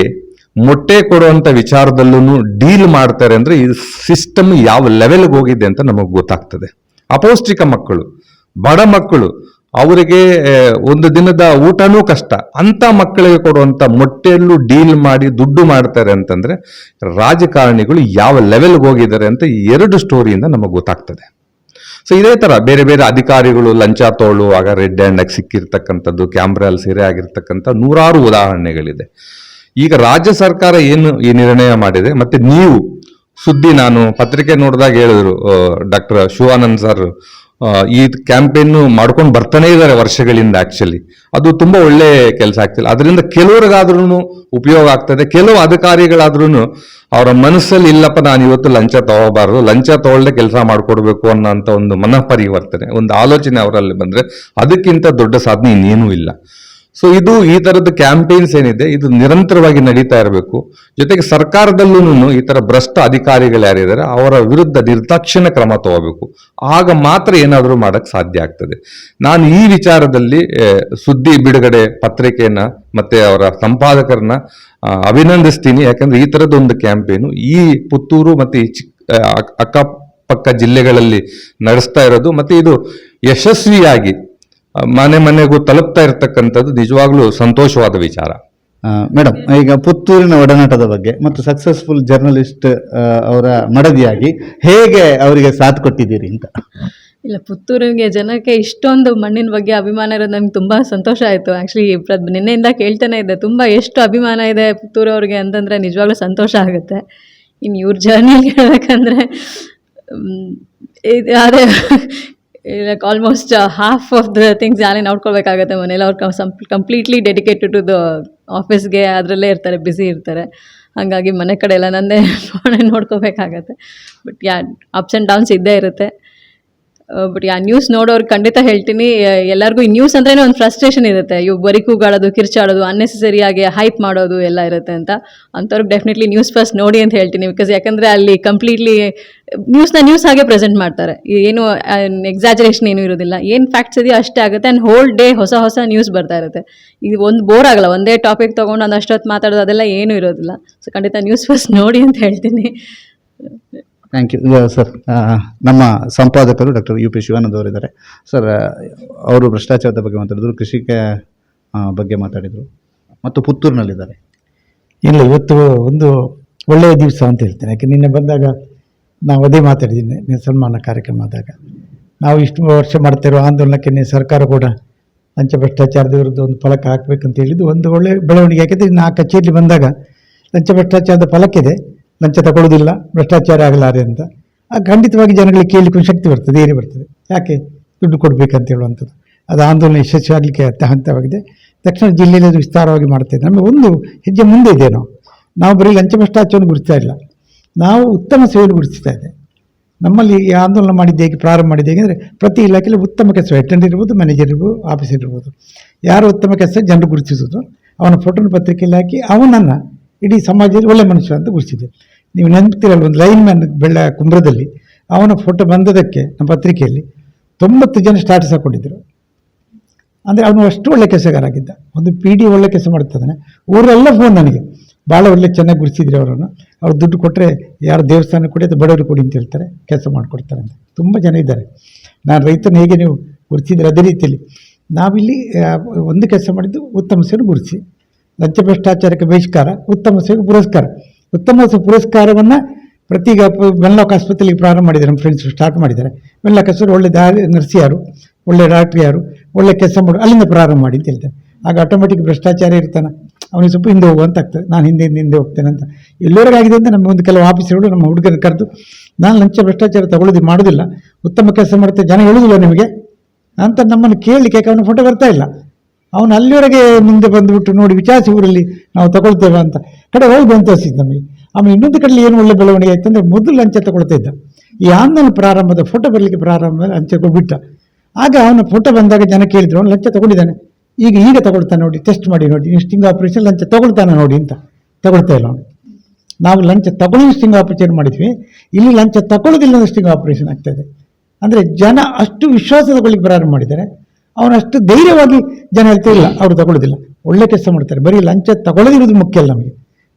ಮೊಟ್ಟೆ ಕೊಡುವಂತ ವಿಚಾರದಲ್ಲೂ ಡೀಲ್ ಮಾಡ್ತಾರೆ. ಅಂದ್ರೆ ಈ ಸಿಸ್ಟಮ್ ಯಾವ ಲೆವೆಲ್ಗೆ ಹೋಗಿದೆ ಅಂತ ನಮಗೆ ಗೊತ್ತಾಗ್ತದೆ. ಅಪೌಷ್ಟಿಕ ಮಕ್ಕಳು, ಬಡ ಮಕ್ಕಳು, ಅವರಿಗೆ ಒಂದು ದಿನದ ಊಟನೂ ಕಷ್ಟ, ಅಂತ ಮಕ್ಕಳಿಗೆ ಕೊಡುವಂತ ಮೊಟ್ಟೆಯಲ್ಲೂ ಡೀಲ್ ಮಾಡಿ ದುಡ್ಡು ಮಾಡ್ತಾರೆ ಅಂತಂದ್ರೆ ರಾಜಕಾರಣಿಗಳು ಯಾವ ಲೆವೆಲ್ಗೆ ಹೋಗಿದ್ದಾರೆ ಅಂತ ಈ 2 ಸ್ಟೋರಿಯಿಂದ ನಮಗೆ ಗೊತ್ತಾಗ್ತದೆ. ಸೊ ಇದೇ ತರ ಬೇರೆ ಬೇರೆ ಅಧಿಕಾರಿಗಳು ಲಂಚ ತಗೊಳ್ಳುವಾಗ ರೆಡ್ ಹ್ಯಾಂಡ್ ಆಗಿ ಸಿಕ್ಕಿರ್ತಕ್ಕಂಥದ್ದು, ಕ್ಯಾಮ್ರಾಲ್ ಸೆರೆ ಆಗಿರ್ತಕ್ಕಂಥ ನೂರಾರು ಉದಾಹರಣೆಗಳಿದೆ. ಈಗ ರಾಜ್ಯ ಸರ್ಕಾರ ಏನು ಈ ನಿರ್ಣಯ ಮಾಡಿದೆ, ಮತ್ತೆ ನೀವು ಸುದ್ದಿ ನಾನು ಪತ್ರಿಕೆ ನೋಡಿದಾಗ ಹೇಳಿದ್ರು, ಡಾಕ್ಟರ್ ಶಿವಾನಂದ್ ಸರ್ ಈ ಕ್ಯಾಂಪೇನ್ ಮಾಡ್ಕೊಂಡು ಬರ್ತಾನೆ ಇದ್ದಾರೆ ವರ್ಷಗಳಿಂದ. ಆಕ್ಚುಲಿ ಅದು ತುಂಬಾ ಒಳ್ಳೆ ಕೆಲಸ ಆಗ್ತಿಲ್ಲ. ಅದರಿಂದ ಕೆಲವ್ರಿಗಾದ್ರೂ ಉಪಯೋಗ ಆಗ್ತದೆ. ಕೆಲವು ಅಧಿಕಾರಿಗಳಾದ್ರೂ ಅವರ ಮನಸ್ಸಲ್ಲಿ ಇಲ್ಲಪ್ಪ, ನಾನು ಇವತ್ತು ಲಂಚ ತಗೋಬಾರ್ದು, ಲಂಚ ತಗೊಳ್ದೆ ಕೆಲಸ ಮಾಡ್ಕೊಡ್ಬೇಕು ಅನ್ನೋಂಥ ಒಂದು ಮನಃಪರಿವರ್ತನೆ, ಒಂದು ಆಲೋಚನೆ ಅವರಲ್ಲಿ ಬಂದ್ರೆ ಅದಕ್ಕಿಂತ ದೊಡ್ಡ ಸಾಧನೆ ಇನ್ನೇನೂ ಇಲ್ಲ. ಸೊ ಇದು ಈ ತರದ ಕ್ಯಾಂಪೇನ್ಸ್ ಏನಿದೆ, ಇದು ನಿರಂತರವಾಗಿ ನಡೀತಾ ಇರಬೇಕು. ಜೊತೆಗೆ ಸರ್ಕಾರದಲ್ಲೂ ಈ ತರ ಭ್ರಷ್ಟ ಅಧಿಕಾರಿಗಳು ಯಾರಿದ್ದಾರೆ ಅವರ ವಿರುದ್ಧ ನಿರ್ದಾಕ್ಷಿಣ್ಯ ಕ್ರಮ ತಗೋಬೇಕು. ಆಗ ಮಾತ್ರ ಏನಾದರೂ ಮಾಡಕ್ ಸಾಧ್ಯ ಆಗ್ತದೆ. ನಾನು ಈ ವಿಚಾರದಲ್ಲಿ ಸುದ್ದಿ ಬಿಡುಗಡೆ ಪತ್ರಿಕೆಯನ್ನ ಮತ್ತೆ ಅವರ ಸಂಪಾದಕರನ್ನ ಅಭಿನಂದಿಸ್ತೀನಿ. ಯಾಕಂದ್ರೆ ಈ ತರದೊಂದು ಕ್ಯಾಂಪೇನು ಈ ಪುತ್ತೂರು ಮತ್ತೆ ಈ ಅಕ್ಕಪಕ್ಕ ಜಿಲ್ಲೆಗಳಲ್ಲಿ ನಡೆಸ್ತಾ ಇರೋದು, ಮತ್ತೆ ಇದು ಯಶಸ್ವಿಯಾಗಿ ಮನೆ ಮನೆಗೂ ತಲುಪ್ತಾ ಇರತಕ್ಕಂಥದ್ದು ನಿಜವಾಗ್ಲೂ ಸಂತೋಷವಾದ ವಿಚಾರ. ಮೇಡಮ್, ಈಗ ಪುತ್ತೂರಿನ ಒಡನಾಟದ ಬಗ್ಗೆ ಮತ್ತು ಸಕ್ಸಸ್ಫುಲ್ ಜರ್ನಲಿಸ್ಟ್ ಅವರ ಮಡದಿಯಾಗಿ ಹೇಗೆ ಅವರಿಗೆ ಸಾಥ್ ಕೊಟ್ಟಿದ್ದೀರಿ ಅಂತ. ಇಲ್ಲ, ಪುತ್ತೂರಿಗೆ ಜನಕ್ಕೆ ಇಷ್ಟೊಂದು ಮಣ್ಣಿನ ಬಗ್ಗೆ ಅಭಿಮಾನ ಇರೋದು ನನಗೆ ತುಂಬ ಸಂತೋಷ ಆಯಿತು. ಆ್ಯಕ್ಚುಲಿ ನಿನ್ನೆಯಿಂದ ಕೇಳ್ತಾನೆ ಇದ್ದೆ, ತುಂಬ ಎಷ್ಟು ಅಭಿಮಾನ ಇದೆ ಪುತ್ತೂರವ್ರಿಗೆ ಅಂತಂದರೆ ನಿಜವಾಗ್ಲೂ ಸಂತೋಷ ಆಗುತ್ತೆ. ಇನ್ನು ಇವ್ರ ಜರ್ನಿಯಲ್ಲಿ ಹೇಳ್ಬೇಕಂದ್ರೆ ಅದೇ like almost half of the things ಯಾರೇ ನೋಡ್ಕೊಳ್ಬೇಕಾಗತ್ತೆ ಮನೇಲಿ. ಅವ್ರು ಕಂಪ್ಲೀಟ್ಲಿ ಡೆಡಿಕೇಟೆಡ್ ಟು ದ ಆಫೀಸ್ಗೆ, ಅದರಲ್ಲೇ ಇರ್ತಾರೆ, ಬ್ಯುಸಿ ಇರ್ತಾರೆ. ಹಾಗಾಗಿ ಮನೆ ಕಡೆ ಎಲ್ಲ ನನ್ನೇ ನೋಡ್ಕೋಬೇಕಾಗತ್ತೆ. ಬಟ್ ಅಪ್ಸ್ ಆ್ಯಂಡ್ ಡೌನ್ಸ್ ಇದ್ದೇ ಇರುತ್ತೆ. ಬಟ್ ನ್ಯೂಸ್ ನೋಡೋರು ಖಂಡಿತ ಹೇಳ್ತೀನಿ, ಎಲ್ಲರಿಗೂ ಈ ನ್ಯೂಸ್ ಅಂದ್ರೇ ಒಂದು ಫ್ರಸ್ಟ್ರೇಷನ್ ಇರುತ್ತೆ. ಇವು ಬರೀ ಕೂಗಾಡೋದು, ಕಿರ್ಚಾಡೋದು, ಅನ್ನೆಸೆಸರಿಯಾಗಿ ಹೈಪ್ ಮಾಡೋದು ಎಲ್ಲ ಇರುತ್ತೆ ಅಂತ. ಅಂಥವ್ರಿಗೆ ಡೆಫಿನೆಟ್ಲಿ ನ್ಯೂಸ್ ಫಸ್ಟ್ ನೋಡಿ ಅಂತ ಹೇಳ್ತೀನಿ. ಬಿಕಾಸ್ ಯಾಕಂದರೆ ಅಲ್ಲಿ ಕಂಪ್ಲೀಟ್ಲಿ ನ್ಯೂಸ್ ಹಾಗೆ ಪ್ರೆಸೆಂಟ್ ಮಾಡ್ತಾರೆ. ಏನು ಎಕ್ಸಾಜರೇಷನ್ ಏನೂ ಇರೋದಿಲ್ಲ. ಏನು ಫ್ಯಾಕ್ಟ್ಸ್ ಇದೆಯೋ ಅಷ್ಟೇ ಆಗುತ್ತೆ. ಆ್ಯಂಡ್ ಹೋಲ್ ಡೇ ಹೊಸ ಹೊಸ ನ್ಯೂಸ್ ಬರ್ತಾ ಇರುತ್ತೆ. ಇದು ಒಂದು ಬೋರ್ ಆಗಲ್ಲ, ಒಂದೇ ಟಾಪಿಕ್ ತೊಗೊಂಡು ಒಂದಷ್ಟೊತ್ತು ಮಾತಾಡೋದು ಅದೆಲ್ಲ ಏನೂ ಇರೋದಿಲ್ಲ. ಸೊ ಖಂಡಿತ ನ್ಯೂಸ್ ಫಸ್ಟ್ ನೋಡಿ ಅಂತ ಹೇಳ್ತೀನಿ. Thank you sir. ನಮ್ಮ ಸಂಪಾದಕರು ಡಾಕ್ಟರ್ UP ಶಿವಾನಂದ್ ಅವರಿದ್ದಾರೆ. ಸರ್, ಅವರು ಭ್ರಷ್ಟಾಚಾರದ ಬಗ್ಗೆ ಮಾತಾಡಿದರು, ಕೃಷಿಕ ಬಗ್ಗೆ ಮಾತಾಡಿದರು ಮತ್ತು ಪುತ್ತೂರಿನಲ್ಲಿದ್ದಾರೆ. ಇಲ್ಲ, ಇವತ್ತು ಒಂದು ಒಳ್ಳೆಯ ದಿವಸ ಅಂತ ಹೇಳ್ತೇನೆ. ಯಾಕೆ ನಿನ್ನೆ ಬಂದಾಗ ನಾವು ಅದೇ ಮಾತಾಡಿದ್ದೀನಿ, ನೀವು ಸನ್ಮಾನ ಕಾರ್ಯಕ್ರಮ ಆದಾಗ. ನಾವು ಇಷ್ಟು ವರ್ಷ ಮಾಡ್ತಿರೋ ಆಂದೋಲನಕ್ಕೆ ಸರ್ಕಾರ ಕೂಡ ಲಂಚ ಭ್ರಷ್ಟಾಚಾರದ ವಿರುದ್ಧ ಒಂದು ಫಲಕ ಹಾಕಬೇಕಂತ ಹೇಳಿದ್ದು ಒಂದು ಒಳ್ಳೆಯ ಬೆಳವಣಿಗೆ. ಯಾಕೆಂದರೆ ನಾ ಕಚೇರಿಯಲ್ಲಿ ಬಂದಾಗ ಲಂಚ ಭ್ರಷ್ಟಾಚಾರದ ಫಲಕ್ಕಿದೆ, ಲಂಚ ತಗೊಳ್ಳೋದಿಲ್ಲ, ಭ್ರಷ್ಟಾಚಾರ ಆಗಲಾರೆ ಅಂತ. ಖಂಡಿತವಾಗಿ ಜನಗಳಿಗೆ ಕೇಳಲಿಕ್ಕೆ ಶಕ್ತಿ ಬರ್ತದೆ, ಏನೇ ಬರ್ತದೆ, ಯಾಕೆ ದುಡ್ಡು ಕೊಡಬೇಕಂತ ಹೇಳುವಂಥದ್ದು. ಅದು ಆಂದೋಲನ ಯಶಸ್ವಿಯಾಗಲಿಕ್ಕೆ ಹಂತವಾಗಿದೆ. ದಕ್ಷಿಣ ಜಿಲ್ಲೆಯಲ್ಲಿ ಅದು ವಿಸ್ತಾರವಾಗಿ ಮಾಡ್ತಾಯಿದೆ. ನಮಗೆ ಒಂದು ಹೆಜ್ಜೆ ಮುಂದೆ ಇದೆ. ನಾವು ಬರೀ ಲಂಚ ಭ್ರಷ್ಟಾಚಾರವನ್ನು ಗುರುತಿಸ್ತಾ ಇಲ್ಲ, ನಾವು ಉತ್ತಮ ಸೇವೆಯನ್ನು ಗುರುತಿಸ್ತಾ ಇದೆ. ನಮ್ಮಲ್ಲಿ ಈ ಆಂದೋಲನ ಮಾಡಿದ್ದು ಹೇಗೆ, ಪ್ರಾರಂಭ ಮಾಡಿದ್ದು ಹೇಗೆ ಅಂದರೆ, ಪ್ರತಿ ಇಲಾಖೆಯಲ್ಲಿ ಉತ್ತಮ ಕೆಲಸ, ಅಟೆಂಡರ್ ಇರ್ಬೋದು, ಮ್ಯಾನೇಜರ್ ಇರ್ಬೋದು, ಆಫೀಸರ್ ಇರ್ಬೋದು, ಯಾರು ಉತ್ತಮ ಕೆಲಸ ಜನರು ಗುರುತಿಸೋದು, ಅವನ ಫೋಟೋನ ಪತ್ರಿಕೆಯಲ್ಲಿ ಹಾಕಿ ಅವನನ್ನು ಇಡೀ ಸಮಾಜದಲ್ಲಿ ಒಳ್ಳೆ ಮನುಷ್ಯ ಅಂತ ಗುರುತಿಸಿದೆ. ನೀವು ನೆನಪಿರಲ್ಲ, ಒಂದು ಲೈನ್ ಮ್ಯಾನ್ ಕುಂಬ್ರದಲ್ಲಿ ಅವನ ಫೋಟೋ ಬಂದದಕ್ಕೆ ನಮ್ಮ ಪತ್ರಿಕೆಯಲ್ಲಿ 90 ಜನ ಸ್ಟಾಟಸ್ ಹಾಕ್ಕೊಂಡಿದ್ದರು. ಅಂದರೆ ಅವನು ಅಷ್ಟು ಒಳ್ಳೆ ಕೆಲಸಗಾರ ಆಗಿದ್ದ. ಒಂದು PD ಒಳ್ಳೆ ಕೆಲಸ ಮಾಡ್ತಿದ್ದಾನೆ. ಊರೆಲ್ಲ ಫೋನ್ ನನಗೆ, ಭಾಳ ಒಳ್ಳೆ ಚೆನ್ನಾಗಿ ಗುರುತಿಸಿದ್ರಿ ಅವರನ್ನು, ಅವ್ರು ದುಡ್ಡು ಕೊಟ್ಟರೆ ಯಾರು ದೇವಸ್ಥಾನ ಕೊಡಿ ಅದು ಬಡವರು ಕೊಡಿ ಅಂತ ಹೇಳ್ತಾರೆ, ಕೆಲಸ ಮಾಡಿಕೊಡ್ತಾರೆ ಅಂತ. ತುಂಬ ಜನ ಇದ್ದಾರೆ. ನಾನು ರೈತನ ಹೇಗೆ ನೀವು ಗುರುತಿಸಿದ್ರೆ ಅದೇ ರೀತಿಯಲ್ಲಿ ನಾವಿಲ್ಲಿ ಒಂದು ಕೆಲಸ ಮಾಡಿದ್ದು ಉತ್ತಮ ಸೇವೆ ಗುರುತಿಸಿ. ಲಂಚ ಭ್ರಷ್ಟಾಚಾರಕ್ಕೆ ಬಹಿಷ್ಕಾರ, ಉತ್ತಮ ಸೇವೆಗೆ ಪುರಸ್ಕಾರ. ಉತ್ತಮ ಪುರಸ್ಕಾರವನ್ನು ಪ್ರತಿ ವೆನ್ಲಾಕ್ ಆಸ್ಪತ್ರೆಯಲ್ಲಿ ಪ್ರಾರಂಭ ಮಾಡಿದ್ದಾರೆ, ನಮ್ಮ ಫ್ರೆಂಡ್ಸ್ ಸ್ಟಾರ್ಟ್ ಮಾಡಿದ್ದಾರೆ. ವೆನ್ಲಾಕ್ ಆಸ್ಪತ್ರೆ ಒಳ್ಳೆ ನರ್ಸ್ ಯಾರು, ಒಳ್ಳೆ ಡಾಕ್ಟ್ರ್ ಯಾರು, ಒಳ್ಳೆ ಕೆಲಸ ಮಾಡು, ಅಲ್ಲಿಂದ ಪ್ರಾರಂಭ ಮಾಡಿ ಅಂತ ಹೇಳ್ತಾರೆ. ಆಗ ಆಟೋಮೆಟಿಕ್ ಭ್ರಷ್ಟಾಚಾರ ಇರ್ತಾನೆ, ಅವನಿಗೆ ಸ್ವಲ್ಪ ಹಿಂದೆ ಹೋಗುವಂತ ಆಗ್ತದೆ. ನಾನು ಹಿಂದೆ ಹೋಗ್ತೇನೆ ಅಂತ ಎಲ್ಲರಿಗಾಗಿದೆ ಅಂತ ನಮ್ಮ ಒಂದು ಕೆಲವು ಆಫೀಸರ್ಗಳು ನಮ್ಮ ಹುಡುಗನ ಕರೆದು, ನಾನು ಲಂಚ ಭ್ರಷ್ಟಾಚಾರ ತಗೊಳ್ಳೋದು ಮಾಡೋದಿಲ್ಲ, ಉತ್ತಮ ಕೆಲಸ ಮಾಡ್ತೇನೆ, ಜನ ಹೇಳೋದಿಲ್ಲ ನಿಮಗೆ ಅಂತ ನಮ್ಮನ್ನು ಕೇಳಲಿಕ್ಕೆ. ಯಾಕೆ ಅವನ ಫೋಟೋ ಬರ್ತಾ ಇಲ್ಲ, ಅವನು ಅಲ್ಲಿವರೆಗೆ ಮುಂದೆ ಬಂದುಬಿಟ್ಟು ನೋಡಿ ವಿಚಾರಿಸಿ ಊರಲ್ಲಿ ನಾವು ತಗೊಳ್ತೇವೆ ಅಂತ ಕಡೆ ಹೋಗಿ ಅಂತ ಅನಿಸಿದ್ದು ನಮಗೆ. ಆಮೇಲೆ ಇನ್ನೊಂದು ಕಡೆಯಲ್ಲಿ ಏನು ಒಳ್ಳೆ ಬೆಳವಣಿಗೆ ಆಯ್ತು ಅಂದರೆ, ಮೊದಲು ಲಂಚ ತಗೊಳ್ತಾ ಇದ್ದ. ಈ ಆಂದೋಲನ ಪ್ರಾರಂಭದ ಫೋಟೋ ಬರಲಿಕ್ಕೆ ಪ್ರಾರಂಭ ಲಂಚ ಬಿಟ್ಟ. ಆಗ ಅವನ ಫೋಟೋ ಬಂದಾಗ ಜನ ಕೇಳಿದ್ರು, ಅವನು ಲಂಚ ತಗೊಂಡಿದ್ದಾನೆ, ಈಗ ತಗೊಳ್ತಾನೆ ನೋಡಿ, ಟೆಸ್ಟ್ ಮಾಡಿ ನೋಡಿ, ಸ್ಟಿಂಗ್ ಆಪರೇಷನ್ ಲಂಚ ತಗೊಳ್ತಾನೆ ನೋಡಿ ಅಂತ. ತಗೊಳ್ತಾ ಇಲ್ಲ ಅವನು. ನಾವು ಲಂಚ ತಗೊಳ್ಳೋ ಸ್ಟಿಂಗ್ ಆಪರೇಷನ್ ಮಾಡಿದ್ವಿ, ಇಲ್ಲಿ ಲಂಚ ತಗೊಳ್ಳೋದಿಲ್ಲ ಸ್ಟಿಂಗ್ ಆಪರೇಷನ್ ಆಗ್ತಾಯಿದೆ. ಅಂದರೆ ಜನ ಅಷ್ಟು ವಿಶ್ವಾಸ ತಗೊಳ್ಳಿಕ್ಕೆ ಪ್ರಾರಂಭ ಮಾಡಿದ್ದಾರೆ. ಅವನಷ್ಟು ಧೈರ್ಯವಾಗಿ ಜನ ಹೇಳ್ತಿಲ್ಲ, ಅವರು ತಗೊಳ್ಳೋದಿಲ್ಲ, ಒಳ್ಳೆ ಕೆಲಸ ಮಾಡ್ತಾರೆ. ಬರೀ ಲಂಚ ತಗೊಳ್ಳೋದಿರೋದು ಮುಖ್ಯ ಅಲ್ಲ, ನಮಗೆ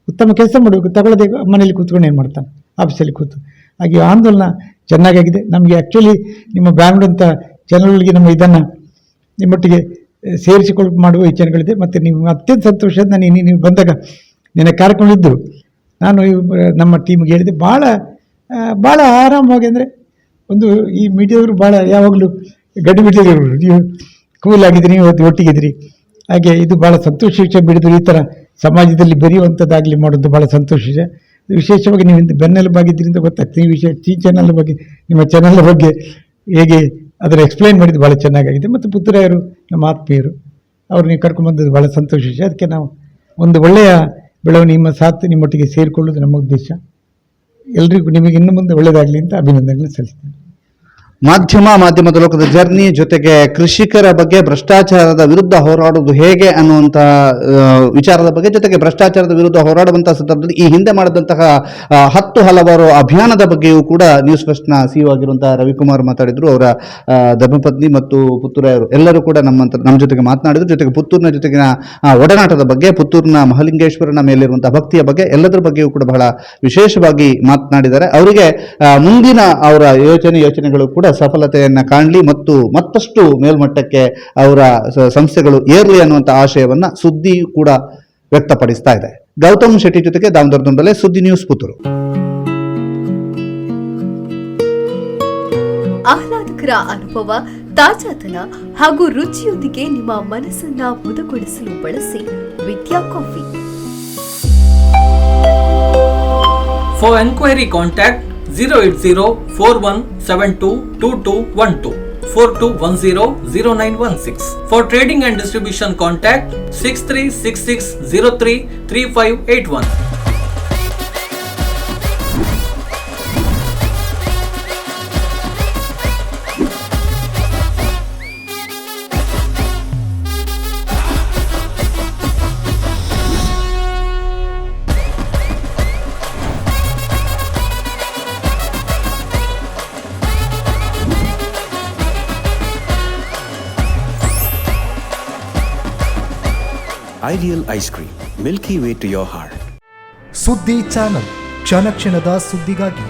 ಉತ್ತಮ ಕೆಲಸ ಮಾಡಬೇಕು. ತಗೊಳ್ಳೋದೇ ಮನೇಲಿ ಕೂತ್ಕೊಂಡು ಏನು ಮಾಡ್ತಾನೆ, ಆಫೀಸಲ್ಲಿ ಕೂತು. ಹಾಗೆ ಆಂದೋಲನ ಚೆನ್ನಾಗಿದೆ. ನಮಗೆ ಆ್ಯಕ್ಚುಲಿ ನಿಮ್ಮ ಬ್ಯಾಂಗ್ಳೂರ್ ಅಂತ ಚಾನಲ್ಗಳಿಗೆ ನಮ್ಮ ಇದನ್ನು ನಿಮ್ಮೊಟ್ಟಿಗೆ ಸೇರಿಸಿಕೊಂಡು ಮಾಡುವ ಯೋಚನೆಗಳಿದೆ. ಮತ್ತು ನೀವು ಅತ್ಯಂತ ಸಂತೋಷ, ನೀವು ಬಂದಾಗ ನಿನ್ನ ಕಾರ್ಯಕ್ರಮಗಳಿದ್ದರು, ನಾನು ನಮ್ಮ ಟೀಮ್ಗೆ ಹೇಳಿದೆ, ಭಾಳ ಆರಾಮವಾಗಿ. ಅಂದರೆ ಒಂದು ಈ ಮೀಡಿಯಾದವರು ಭಾಳ ಯಾವಾಗಲೂ ಗಡಿ ಬಿಟ್ಟಿದ್ರು, ನೀವು ಕೂಲ್ ಆಗಿದ್ರಿ, ನೀವು ಒಟ್ಟಿಗಿದ್ರಿ. ಹಾಗೆ ಇದು ಭಾಳ ಸಂತೋಷ ವಿಷಯ. ಬಿಡಿದ್ರು ಈ ಥರ ಸಮಾಜದಲ್ಲಿ ಬೆರೆಯುವಂಥದ್ದಾಗಲಿ ಮಾಡೋದು ಭಾಳ ಸಂತೋಷ ವಿಷಯ. ವಿಶೇಷವಾಗಿ ನೀವು ಬೆನ್ನೆಲುಬಾಗಿದ್ದರಿಂದ ಗೊತ್ತಾಗ್ತದೆ ಈ ವಿಷಯ. ಚಾನಲ್ ಬಗ್ಗೆ, ನಿಮ್ಮ ಚಾನಲ್ ಬಗ್ಗೆ ಹೇಗೆ ಅದನ್ನು ಎಕ್ಸ್ಪ್ಲೈನ್ ಮಾಡಿದ್ದು ಭಾಳ ಚೆನ್ನಾಗಿದೆ. ಮತ್ತು ಪುತ್ತೂರಾಯರು ನಮ್ಮ ಆತ್ಮೀಯರು, ಅವ್ರು ನೀವು ಕರ್ಕೊಂಡ್ಬಂದದ್ದು ಭಾಳ ಸಂತೋಷ ವಿಷಯ. ಅದಕ್ಕೆ ನಾವು ಒಂದು ಒಳ್ಳೆಯ ಬೆಳವಣಿಗೆ ನಿಮ್ಮ ಸಾಥ್ ನಿಮ್ಮೊಟ್ಟಿಗೆ ಸೇರಿಕೊಳ್ಳೋದು ನಮ್ಮ ಉದ್ದೇಶ. ಎಲ್ರಿಗೂ ನಿಮಗೆ ಇನ್ನು ಮುಂದೆ ಒಳ್ಳೆಯದಾಗಲಿ ಅಂತ ಅಭಿನಂದನೆಗಳನ್ನು ಸಲ್ಲಿಸ್ತೇನೆ. ಮಾಧ್ಯಮದ ಲೋಕದ ಜರ್ನಿ ಜೊತೆಗೆ ಕೃಷಿಕರ ಬಗ್ಗೆ ಭ್ರಷ್ಟಾಚಾರದ ವಿರುದ್ಧ ಹೋರಾಡುವುದು ಹೇಗೆ ಅನ್ನುವಂಥ ವಿಚಾರದ ಬಗ್ಗೆ, ಜೊತೆಗೆ ಭ್ರಷ್ಟಾಚಾರದ ವಿರುದ್ಧ ಹೋರಾಡುವಂತಹ ಸಂದರ್ಭದಲ್ಲಿ ಈ ಹಿಂದೆ ಮಾಡಿದಂತಹ 10 ಹಲವಾರು ಅಭಿಯಾನದ ಬಗ್ಗೆಯೂ ಕೂಡ ನ್ಯೂಸ್ ಫಸ್ಟ್ನ CEO ಆಗಿರುವಂತಹ ರವಿಕುಮಾರ್ ಮಾತಾಡಿದ್ರು. ಅವರ ಧರ್ಮಪತ್ನಿ ಮತ್ತು ಪುತ್ತೂರಾಯರು ಎಲ್ಲರೂ ಕೂಡ ನಮ್ಮ ಜೊತೆಗೆ ಮಾತನಾಡಿದ್ರು. ಜೊತೆಗೆ ಪುತ್ತೂರಿನ ಜೊತೆಗಿನ ಒಡನಾಟದ ಬಗ್ಗೆ, ಪುತ್ತೂರಿನ ಮಹಾಲಿಂಗೇಶ್ವರನ ಮೇಲಿರುವಂತಹ ಭಕ್ತಿಯ ಬಗ್ಗೆ, ಎಲ್ಲದರ ಬಗ್ಗೆಯೂ ಕೂಡ ಬಹಳ ವಿಶೇಷವಾಗಿ ಮಾತನಾಡಿದ್ದಾರೆ. ಅವರಿಗೆ ಮುಂದಿನ ಅವರ ಯೋಚನೆಗಳು ಕೂಡ ಸಫಲತೆಯನ್ನ ಕಾಣಲಿ ಮತ್ತು ಮತ್ತಷ್ಟು ಮೇಲ್ಮಟ್ಟಕ್ಕೆ ಅವರ ಸಂಸ್ಥೆಗಳು ಏರಲಿ ಅನ್ನುವಂಥ ಆಶಯವನ್ನ ಸುದ್ದಿ ಕೂಡ ವ್ಯಕ್ತಪಡಿಸ್ತಾ ಇದೆ. ಗೌತಮ್ ಶೆಟ್ಟಿ ಜೊತೆಗೆ ದಾಮೋದರ ದುಂಡಲೆ, ಸುದ್ದಿ ನ್ಯೂಸ್, ಪುತ್ತೂರು. ಆಹ್ಲಾದಕರ ಅನುಭವ, ತಾಜಾತನ ಹಾಗೂ ರುಚಿಯೊಂದಿಗೆ ನಿಮ್ಮ ಮನಸ್ಸನ್ನ ಮುದಗೊಳಿಸಲು ಬಳಸಿ ವಿದ್ಯಾ coffee. For enquiry contact 08041722212 42100916. For trading and distribution contact 6366033581. Ideal ice cream, milky way to your heart. ಸುದ್ದಿ ಚಾನಲ್, ಕ್ಷಣ ಕ್ಷಣದ ಸುದ್ದಿಗಾಗಿ.